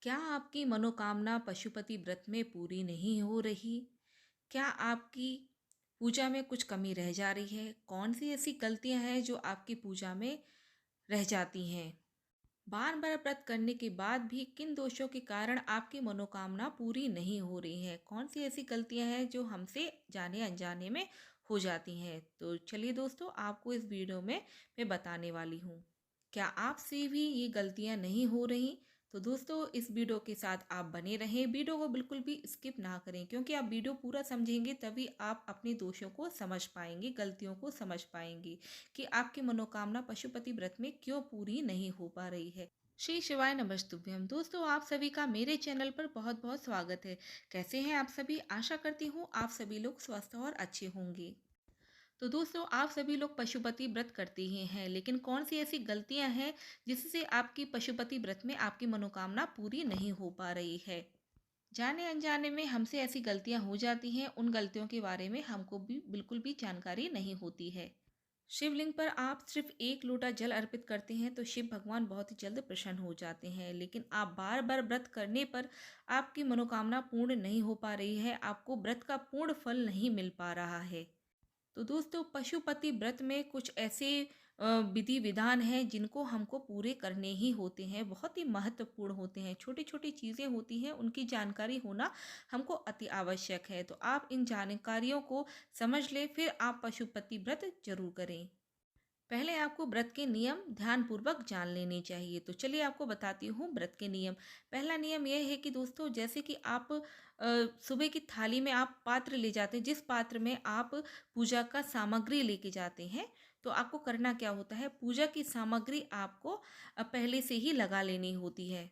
क्या आपकी मनोकामना पशुपति व्रत में पूरी नहीं हो रही? क्या आपकी पूजा में कुछ कमी रह जा रही है? कौन-सी ऐसी गलतियाँ हैं जो आपकी पूजा में रह जाती हैं? बार-बार व्रत करने के बाद भी किन दोषों के कारण आपकी मनोकामना पूरी नहीं हो रही है? कौन-सी ऐसी गलतियाँ हैं जो हमसे जाने-अनजाने में हो जाती हैं? तो चलिए दोस्तों, आपको इस वीडियो में मैं बताने वाली हूँ। क्या आपसे भी ये गलतियाँ नहीं हो रही? तो दोस्तों, इस वीडियो के साथ आप बने रहें, वीडियो को बिल्कुल भी स्किप ना करें, क्योंकि आप वीडियो पूरा समझेंगे तभी आप अपने दोषों को समझ पाएँगे, गलतियों को समझ पाएँगे कि आपकी मनोकामना पशुपति व्रत में क्यों पूरी नहीं हो पा रही है। श्री शिवाय नमस्तुभ्यम। दोस्तों, आप सभी का मेरे चैनल पर बहुत बहुत स्वागत है। कैसे हैं आप सभी? आशा करती हूँ आप सभी लोग स्वस्थ और अच्छे होंगे। तो दोस्तों, आप सभी लोग पशुपति व्रत करते ही हैं, लेकिन कौन सी ऐसी गलतियां हैं जिससे आपकी पशुपति व्रत में आपकी मनोकामना पूरी नहीं हो पा रही है? जाने अनजाने में हमसे ऐसी गलतियां हो जाती हैं, उन गलतियों के बारे में हमको भी बिल्कुल भी जानकारी नहीं होती है। शिवलिंग पर आप सिर्फ एक लोटा जल अर्पित करते हैं तो शिव भगवान बहुत ही जल्द प्रसन्न हो जाते हैं, लेकिन आप बार बार व्रत करने पर आपकी मनोकामना पूर्ण नहीं हो पा रही है, आपको व्रत का पूर्ण फल नहीं मिल पा रहा है। तो दोस्तों, पशुपति व्रत में कुछ ऐसे विधि विधान हैं जिनको हमको पूरे करने ही होते हैं, बहुत ही महत्वपूर्ण होते हैं। छोटी छोटी चीज़ें होती हैं, उनकी जानकारी होना हमको अति आवश्यक है। तो आप इन जानकारियों को समझ लें, फिर आप पशुपति व्रत जरूर करें। पहले आपको व्रत के नियम ध्यानपूर्वक जान लेने चाहिए। तो चलिए आपको बताती हूँ व्रत के नियम। पहला नियम यह है कि दोस्तों, जैसे कि आप सुबह की थाली में आप पात्र ले जाते हैं, जिस पात्र में आप पूजा का सामग्री लेके जाते हैं, तो आपको करना क्या होता है, पूजा की सामग्री आपको पहले से ही लगा लेनी होती है।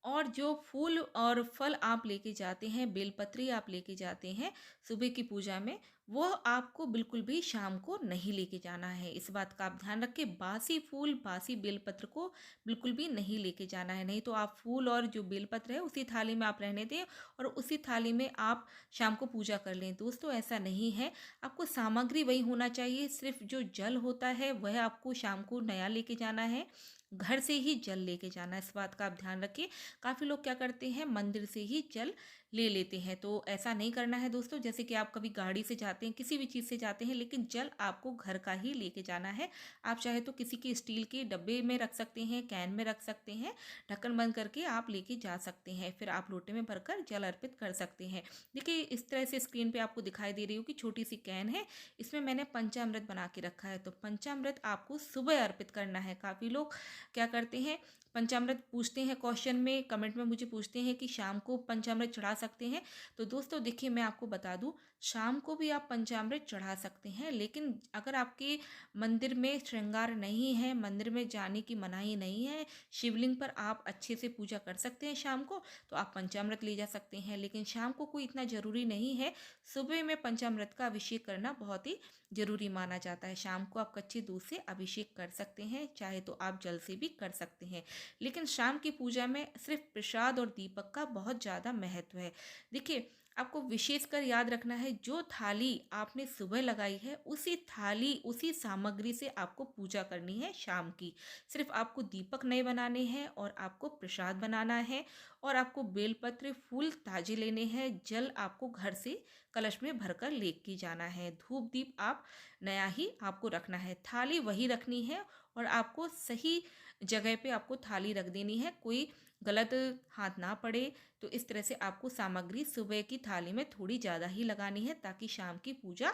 और जो फूल और फल आप लेके जाते हैं, बेलपत्री आप लेके जाते हैं सुबह की पूजा में, वो आपको बिल्कुल भी शाम को नहीं लेके जाना है। इस बात का आप ध्यान रखें, बासी फूल, बासी बेलपत्र को बिल्कुल भी नहीं लेके जाना है। नहीं तो आप फूल और जो बेलपत्र है उसी थाली में आप रहने दें और उसी थाली में आप शाम को पूजा कर लें। दोस्तों, ऐसा नहीं है, आपको सामग्री वही होना चाहिए, सिर्फ जो जल होता है वह आपको शाम को नया लेके जाना है, घर से ही जल लेके जाना है। इस बात का आप ध्यान रखिए। काफ़ी लोग क्या करते हैं, मंदिर से ही जल ले लेते हैं, तो ऐसा नहीं करना है दोस्तों। जैसे कि आप कभी गाड़ी से जाते हैं, किसी भी चीज़ से जाते हैं, लेकिन जल आपको घर का ही लेके जाना है। आप चाहे तो किसी के स्टील के डब्बे में रख सकते हैं, कैन में रख सकते हैं, ढक्कन बंद करके आप लेके जा सकते हैं। फिर आप लोटे में भरकर जल अर्पित कर सकते हैं। देखिए, इस तरह से स्क्रीन पे आपको दिखाई दे रही हो कि छोटी सी कैन है, इसमें मैंने पंचामृत बना के रखा है। तो पंचामृत आपको सुबह अर्पित करना है। काफ़ी लोग क्या करते हैं, पंचामृत पूछते हैं, क्वेश्चन में कमेंट में मुझे पूछते हैं कि शाम को पंचामृत चढ़ा सकते हैं। तो दोस्तों देखिए, मैं आपको बता दूं, शाम को भी आप पंचामृत चढ़ा सकते हैं, लेकिन अगर आपके मंदिर में श्रृंगार नहीं है, मंदिर में जाने की मनाही नहीं है, शिवलिंग पर आप अच्छे से पूजा कर सकते हैं शाम को, तो आप पंचामृत ले जा सकते हैं। लेकिन शाम को कोई इतना जरूरी नहीं है, सुबह में पंचामृत का अभिषेक करना बहुत ही जरूरी माना जाता है। शाम को आप कच्चे दूध से अभिषेक कर सकते हैं, चाहे तो आप जल से भी कर सकते हैं, लेकिन शाम की पूजा में सिर्फ प्रसाद और दीपक का बहुत ज़्यादा महत्व है। देखिए, आपको विशेषकर याद रखना है, जो थाली आपने सुबह लगाई है उसी थाली उसी सामग्री से आपको पूजा करनी है शाम की। सिर्फ आपको दीपक नए बनाने हैं और आपको प्रसाद बनाना है, और आपको बेलपत्र फूल ताजे लेने हैं, जल आपको घर से कलश में भरकर लेके जाना है, धूप दीप आप नया ही आपको रखना है, थाली वही रखनी है, और आपको सही जगह पे आपको थाली रख देनी है, कोई गलत हाथ ना पड़े। तो इस तरह से आपको सामग्री सुबह की थाली में थोड़ी ज़्यादा ही लगानी है, ताकि शाम की पूजा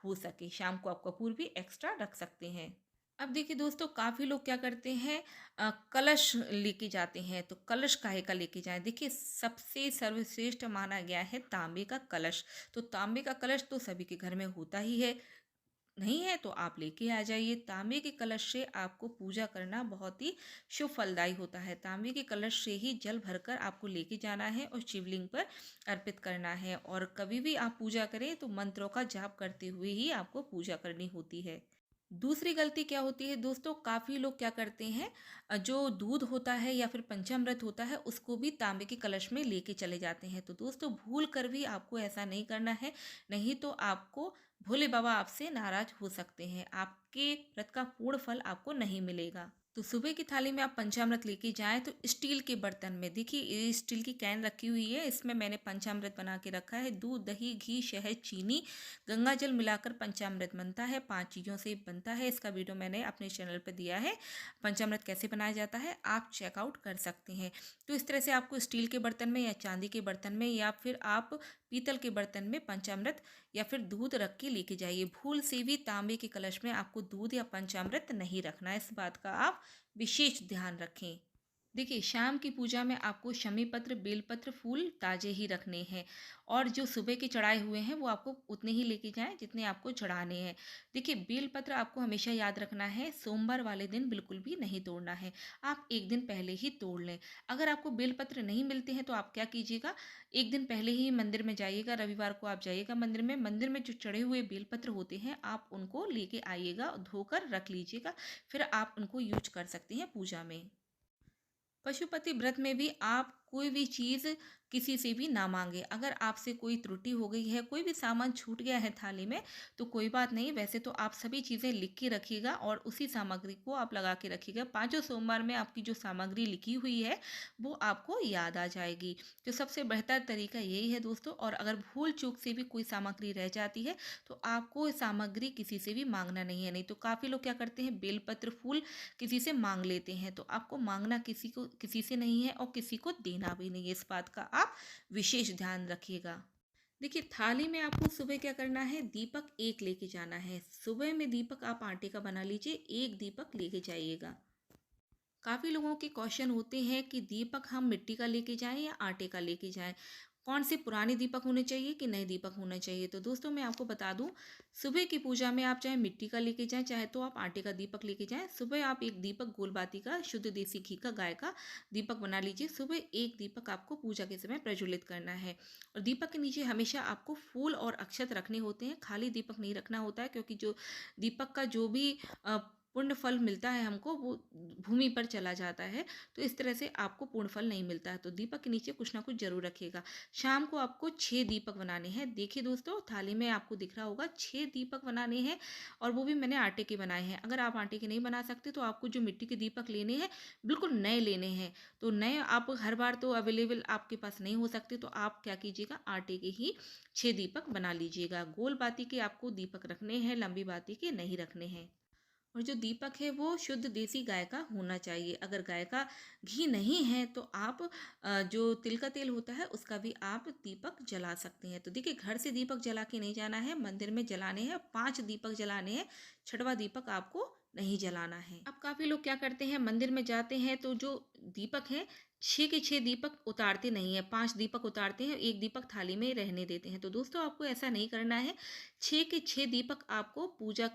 हो सके। शाम को आप कपूर भी एक्स्ट्रा रख सकते हैं। अब देखिए दोस्तों, काफ़ी लोग क्या करते हैं, कलश लेके जाते हैं। तो कलश काहे का लेके जाएं? देखिए, सबसे सर्वश्रेष्ठ माना गया है तांबे का कलश। तो तांबे का कलश तो सभी के घर में होता ही है, नहीं है तो आप लेके आ जाइए। तांबे के कलश से आपको पूजा करना बहुत ही शुभ फलदायी होता है। तांबे के कलश से ही जल भरकर आपको लेके जाना है और शिवलिंग पर अर्पित करना है, और कभी भी आप पूजा करें तो मंत्रों का जाप करते हुए ही आपको पूजा करनी होती है। दूसरी गलती क्या होती है दोस्तों, काफ़ी लोग क्या करते हैं, जो दूध होता है या फिर पंचामृत होता है उसको भी तांबे के कलश में लेके चले जाते हैं। तो दोस्तों, भूल कर भी आपको ऐसा नहीं करना है, नहीं तो आपको भोले बाबा आपसे नाराज हो सकते हैं, आपके व्रत का पूर्ण फल आपको नहीं मिलेगा। तो सुबह की थाली में आप पंचामृत लेके जाएँ तो स्टील के बर्तन में, देखिए ये स्टील की कैन रखी हुई है, इसमें मैंने पंचामृत बना के रखा है। दूध, दही, घी, शहद, चीनी, गंगा जल मिलाकर पंचामृत बनता है। 5 चीज़ों से बनता है। इसका वीडियो मैंने अपने चैनल पे दिया है। पंचामृत कैसे बनाया जाता है आप चेकआउट कर सकते हैं। तो इस तरह से आपको स्टील के बर्तन में या चांदी के बर्तन में या फिर आप पीतल के बर्तन में पंचामृत या फिर दूध रख के लेके जाइए। भूल से भी तांबे के कलश में आपको दूध या पंचामृत नहीं रखना है, इस बात का आप विशेष ध्यान रखें। देखिए शाम की पूजा में आपको शमी पत्र, बेलपत्र, फूल ताजे ही रखने हैं और जो सुबह के चढ़ाए हुए हैं वो आपको उतने ही लेके जाएं जितने आपको चढ़ाने हैं। देखिए बेलपत्र आपको हमेशा याद रखना है, सोमवार वाले दिन बिल्कुल भी नहीं तोड़ना है, आप एक दिन पहले ही तोड़ लें। अगर आपको बेलपत्र नहीं मिलते हैं तो आप क्या कीजिएगा, एक दिन पहले ही मंदिर में जाइएगा, रविवार को आप जाइएगा मंदिर में जो चढ़े हुए बेलपत्र होते हैं आप उनको लेके आइएगा, धोकर रख लीजिएगा, फिर आप उनको यूज कर सकते हैं पूजा में। पशुपति व्रत में भी आप कोई भी चीज़ किसी से भी ना मांगे। अगर आपसे कोई त्रुटि हो गई है, कोई भी सामान छूट गया है थाली में, तो कोई बात नहीं, वैसे तो आप सभी चीज़ें लिख के रखिएगा और उसी सामग्री को आप लगा के रखिएगा। पाँचों सोमवार में आपकी जो सामग्री लिखी हुई है वो आपको याद आ जाएगी। तो सबसे बेहतर तरीका यही है दोस्तों। और अगर भूल चूक से भी कोई सामग्री रह जाती है तो आपको सामग्री किसी से भी मांगना नहीं है। नहीं तो काफ़ी लोग क्या करते हैं, बेलपत्र, फूल किसी से मांग लेते हैं, तो आपको मांगना किसी से नहीं है और किसी को देना भी नहीं है, इस बात का आप विशेष ध्यान रखिएगा। देखिए थाली में आपको सुबह क्या करना है, दीपक एक लेके जाना है। सुबह में दीपक आप आटे का बना लीजिए, एक दीपक लेके जाइएगा। काफ़ी लोगों के क्वेश्चन होते हैं कि दीपक हम मिट्टी का लेके जाएं या आटे का लेके जाएं, कौन से पुराने दीपक होने चाहिए कि नए दीपक होना चाहिए। तो दोस्तों मैं आपको बता दूं, सुबह की पूजा में आप चाहे मिट्टी का लेके जाएं चाहे तो आप आटे का दीपक लेके जाएं। सुबह आप एक दीपक गोलबाती का, शुद्ध देसी घी का, गाय का दीपक बना लीजिए। सुबह एक दीपक आपको पूजा के समय प्रज्वलित करना है और दीपक के नीचे हमेशा आपको फूल और अक्षत रखने होते हैं, खाली दीपक नहीं रखना होता है, क्योंकि जो दीपक का जो भी पूर्ण फल मिलता है हमको वो भूमि पर चला जाता है, तो इस तरह से आपको पूर्ण फल नहीं मिलता है। तो दीपक के नीचे कुछ ना कुछ जरूर रखिएगा। शाम को आपको 6 दीपक बनाने हैं। देखिए दोस्तों थाली में आपको दिख रहा होगा 6 दीपक बनाने हैं और वो भी मैंने आटे के बनाए हैं। अगर आप आटे के नहीं बना सकते तो आपको जो मिट्टी के दीपक लेने हैं बिल्कुल नए लेने हैं। तो नए आप हर बार तो अवेलेबल आपके पास नहीं हो सकते, तो आप क्या कीजिएगा, आटे के ही 6 दीपक बना लीजिएगा। गोल बाती के आपको दीपक रखने हैं, लंबी बाती के नहीं रखने हैं। और जो दीपक है वो शुद्ध देसी गाय का होना चाहिए। अगर गाय का घी नहीं है तो आप जो तिल का तेल होता है उसका भी आप दीपक जला सकते हैं। तो देखिए घर से दीपक जला के नहीं जाना है, मंदिर में जलाने हैं। 5 दीपक जलाने हैं, 6वां दीपक आपको नहीं जलाना है। अब काफ़ी लोग क्या करते हैं, मंदिर में जाते हैं तो जो दीपक है 6 के 6 दीपक उतारते नहीं है, 5 दीपक उतारते हैं, एक दीपक थाली में रहने देते हैं। तो दोस्तों आपको ऐसा नहीं करना है। 6 के 6 दीपक आपको पूजा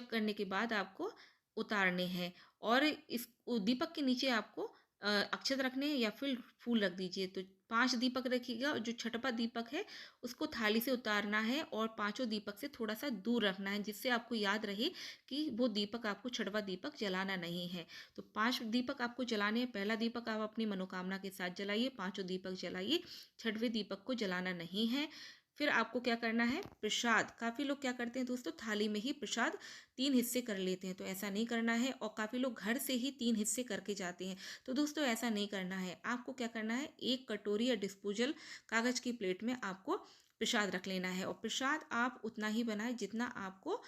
करने के बाद आपको उतारने हैं और इस दीपक के नीचे आपको अक्षत रखने हैं या फिर फूल रख दीजिए। तो 5 दीपक रखिएगा और जो 6वां दीपक है उसको थाली से उतारना है और 5 दीपक से थोड़ा सा दूर रखना है, जिससे आपको याद रहे कि वो दीपक आपको 6वां दीपक जलाना नहीं है। तो 5 दीपक आपको जलाने हैं। पहला दीपक आप अपनी मनोकामना के साथ जलाइए, 5 दीपक जलाइए, 6वें दीपक को जलाना नहीं है। फिर आपको क्या करना है, प्रसाद। काफ़ी लोग क्या करते हैं दोस्तों, थाली में ही प्रसाद 3 हिस्से कर लेते हैं, तो ऐसा नहीं करना है। और काफ़ी लोग घर से ही 3 हिस्से करके जाते हैं, तो दोस्तों ऐसा नहीं करना है। आपको क्या करना है, एक कटोरी या डिस्पोजल कागज़ की प्लेट में आपको प्रसाद रख लेना है और प्रसाद आप उतना ही बनाएं जितना आपको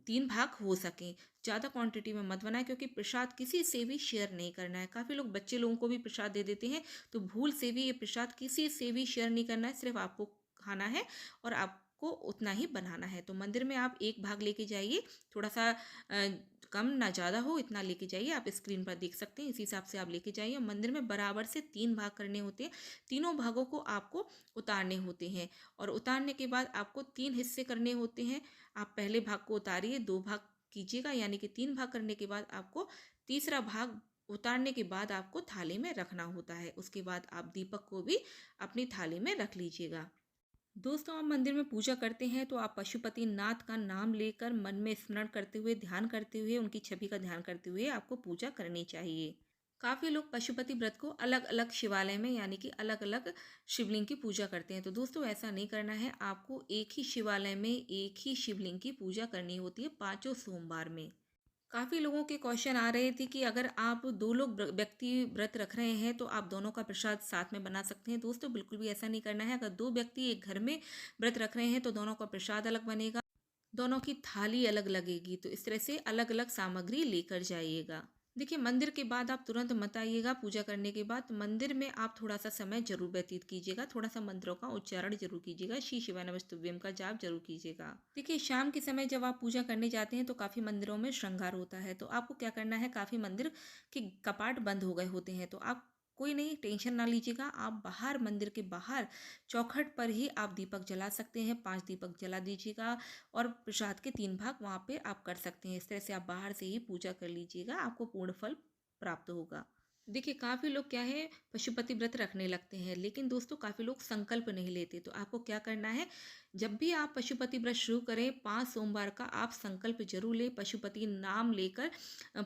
3 भाग हो सकें। ज़्यादा क्वांटिटी में मत बनाएं, क्योंकि प्रसाद किसी से भी शेयर नहीं करना है। काफ़ी लोग बच्चे लोगों को भी प्रसाद दे देते हैं, तो भूल से भी ये प्रसाद किसी से भी शेयर नहीं करना है, सिर्फ आपको खाना है और आपको उतना ही बनाना है। तो मंदिर में आप एक भाग लेके जाइए, थोड़ा सा कम ना ज़्यादा हो, इतना लेके जाइए। आप स्क्रीन पर देख सकते हैं, इसी हिसाब से आप लेके जाइए। मंदिर में बराबर से 3 भाग करने होते हैं, तीनों भागों को आपको उतारने होते हैं और उतारने के बाद आपको 3 हिस्से करने होते हैं। आप पहले भाग को उतारिए, 2 भाग कीजिएगा, यानी कि 3 भाग करने के बाद आपको तीसरा भाग उतारने के बाद आपको थाली में रखना होता है। उसके बाद आप दीपक को भी अपनी थाली में रख लीजिएगा। दोस्तों आप मंदिर में पूजा करते हैं तो आप पशुपति नाथ का नाम लेकर मन में स्मरण करते हुए, ध्यान करते हुए, उनकी छवि का ध्यान करते हुए आपको पूजा करनी चाहिए। काफ़ी लोग पशुपति व्रत को अलग अलग शिवालय में, यानी कि अलग अलग शिवलिंग की पूजा करते हैं, तो दोस्तों ऐसा नहीं करना है। आपको एक ही शिवालय में एक ही शिवलिंग की पूजा करनी होती है 5 सोमवार में। काफ़ी लोगों के क्वेश्चन आ रहे थे कि अगर आप 2 लोग व्यक्ति व्रत रख रहे हैं तो आप दोनों का प्रसाद साथ में बना सकते हैं। दोस्तों बिल्कुल भी ऐसा नहीं करना है। अगर 2 व्यक्ति एक घर में व्रत रख रहे हैं तो दोनों का प्रसाद अलग बनेगा, दोनों की थाली अलग लगेगी। तो इस तरह से अलग-अलग सामग्री लेकर जाइएगा। देखिए, मंदिर के बाद आप तुरंत मत आइएगा। पूजा करने के बाद मंदिर में आप थोड़ा-सा समय ज़रूर व्यतीत कीजिएगा, थोड़ा-सा मंत्रों का उच्चारण ज़रूर कीजिएगा, श्री शिवाय नमस्तुभ्यम का जाप ज़रूर कीजिएगा। देखिए, शाम के समय जब आप पूजा करने जाते हैं तो काफ़ी मंदिरों में श्रृंगार होता है, तो आपको क्या करना है, काफ़ी मंदिर के कपाट बंद हो गए होते हैं, तो आप कोई नहीं, टेंशन ना लीजिएगा। आप बाहर, मंदिर के बाहर चौखट पर ही आप दीपक जला सकते हैं, 5 दीपक जला दीजिएगा और प्रसाद के 3 भाग वहाँ पे आप कर सकते हैं। इस तरह से आप बाहर से ही पूजा कर लीजिएगा, आपको पूर्ण फल प्राप्त होगा। देखिए, काफ़ी लोग क्या है, पशुपति व्रत रखने लगते हैं, लेकिन दोस्तों काफ़ी लोग संकल्प नहीं लेते। तो आपको क्या करना है, जब भी आप पशुपति व्रत शुरू करें, 5 सोमवार का आप संकल्प जरूर लें। पशुपति नाम लेकर,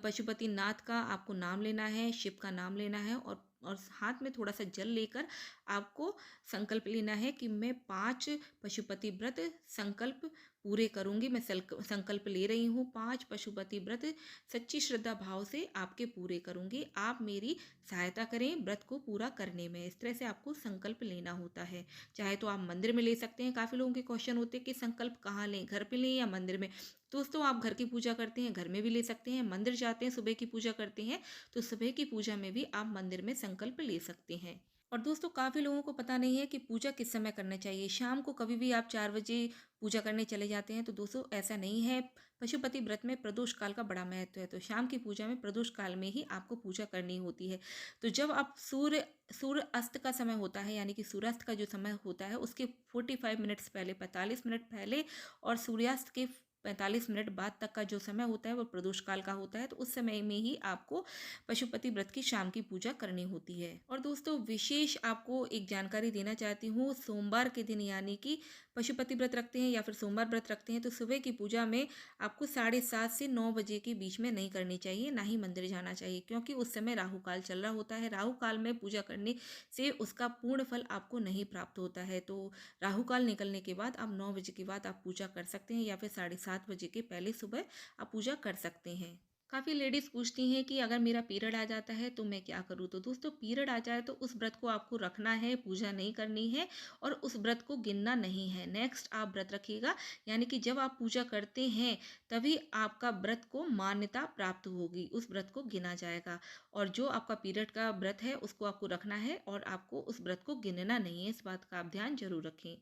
पशुपति नाथ का आपको नाम लेना है, शिव का नाम लेना है, और हाथ में थोड़ा सा जल लेकर आपको संकल्प लेना है कि मैं 5 पशुपति व्रत संकल्प पूरे करूंगी। मैं संकल्प ले रही हूँ, 5 पशुपति व्रत सच्ची श्रद्धा भाव से आपके पूरे करूंगी। आप मेरी सहायता करें व्रत को पूरा करने में। इस तरह से आपको संकल्प लेना होता है। चाहे तो आप मंदिर में ले सकते हैं। काफ़ी लोगों के क्वेश्चन होते हैं कि संकल्प कहाँ लें, घर पे लें या मंदिर में। दोस्तों, आप घर की पूजा करते हैं, घर में भी ले सकते हैं। मंदिर जाते हैं, सुबह की पूजा करते हैं, तो सुबह की पूजा में भी आप मंदिर में संकल्प ले सकते हैं। और दोस्तों, काफ़ी लोगों को पता नहीं है कि पूजा किस समय करना चाहिए। शाम को कभी भी आप 4 बजे पूजा करने चले जाते हैं, तो दोस्तों ऐसा नहीं है। पशुपति व्रत में प्रदोष काल का बड़ा महत्व है, तो शाम की पूजा में प्रदोष काल में ही आपको पूजा करनी होती है। तो जब आप सूर्य अस्त का समय होता है, यानी कि सूर्यास्त का जो समय होता है उसके 45 मिनट्स पहले, 45 मिनट पहले, और सूर्यास्त के 45 मिनट बाद तक का जो समय होता है वो प्रदोष काल का होता है। तो उस समय में ही आपको पशुपति व्रत की शाम की पूजा करनी होती है। और दोस्तों, विशेष आपको एक जानकारी देना चाहती हूँ, सोमवार के दिन, यानी कि पशुपति व्रत रखते हैं या फिर सोमवार व्रत रखते हैं, तो सुबह की पूजा में आपको 7:30 से 9 बजे के बीच में नहीं करनी चाहिए, ना ही मंदिर जाना चाहिए, क्योंकि उस समय राहु काल चल रहा होता है। राहु काल में पूजा करने से उसका पूर्ण फल आपको नहीं प्राप्त होता है। तो राहु काल निकलने के बाद आप 9 बजे के बाद आप पूजा कर सकते हैं, या फिर 7:30 बजे के पहले सुबह आप पूजा कर सकते हैं। काफ़ी लेडीज़ पूछती हैं कि अगर मेरा पीरियड आ जाता है तो मैं क्या करूँ? तो दोस्तों, पीरियड आ जाए तो उस व्रत को आपको रखना है, पूजा नहीं करनी है, और उस व्रत को गिनना नहीं है। नेक्स्ट आप व्रत रखिएगा, यानी कि जब आप पूजा करते हैं तभी आपका व्रत को मान्यता प्राप्त होगी, उस व्रत को गिना जाएगा। और जो आपका पीरियड का व्रत है उसको आपको रखना है, और आपको उस व्रत को गिनना नहीं है। इस बात का आप ध्यान जरूर रखें।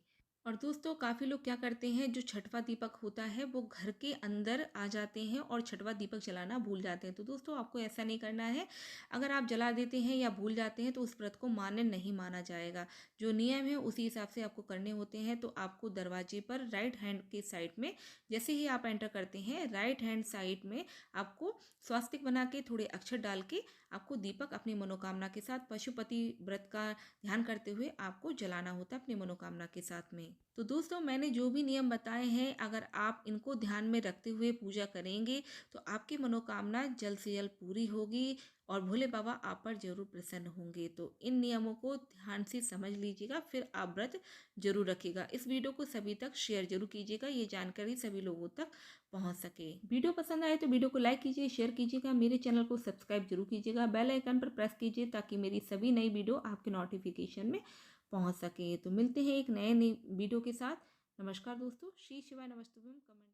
और दोस्तों, काफ़ी लोग क्या करते हैं, जो छठवां दीपक होता है वो घर के अंदर आ जाते हैं और छठवां दीपक जलाना भूल जाते हैं। तो दोस्तों, आपको ऐसा नहीं करना है। अगर आप जला देते हैं या भूल जाते हैं तो उस व्रत को मान्य नहीं माना जाएगा। जो नियम है उसी हिसाब से आपको करने होते हैं। तो आपको दरवाजे पर राइट हैंड के साइड में, जैसे ही आप एंटर करते हैं, राइट हैंड साइड में आपको स्वास्तिक बना के थोड़े अक्षर डाल के आपको दीपक अपनी मनोकामना के साथ, पशुपति व्रत का ध्यान करते हुए आपको जलाना होता है अपनी मनोकामना के साथ में। तो दोस्तों, मैंने जो भी नियम बताए हैं, अगर आप इनको ध्यान में रखते हुए पूजा करेंगे तो आपकी मनोकामना जल्द से जल्द पूरी होगी, और भोले बाबा आप पर जरूर प्रसन्न होंगे। तो इन नियमों को ध्यान से समझ लीजिएगा, फिर आप व्रत जरूर रखिएगा। इस वीडियो को सभी तक शेयर जरूर कीजिएगा, ये जानकारी सभी लोगों तक पहुंच सके। वीडियो पसंद आए तो वीडियो को लाइक कीजिए, शेयर कीजिएगा, मेरे चैनल को सब्सक्राइब जरूर कीजिएगा, बेल आइकन पर प्रेस कीजिए ताकि मेरी सभी नई वीडियो आपके नोटिफिकेशन में पहुंच सके। तो मिलते हैं एक नए वीडियो के साथ। नमस्कार दोस्तों, श्री शिवाय नमस्तुभ्यम। कमेंट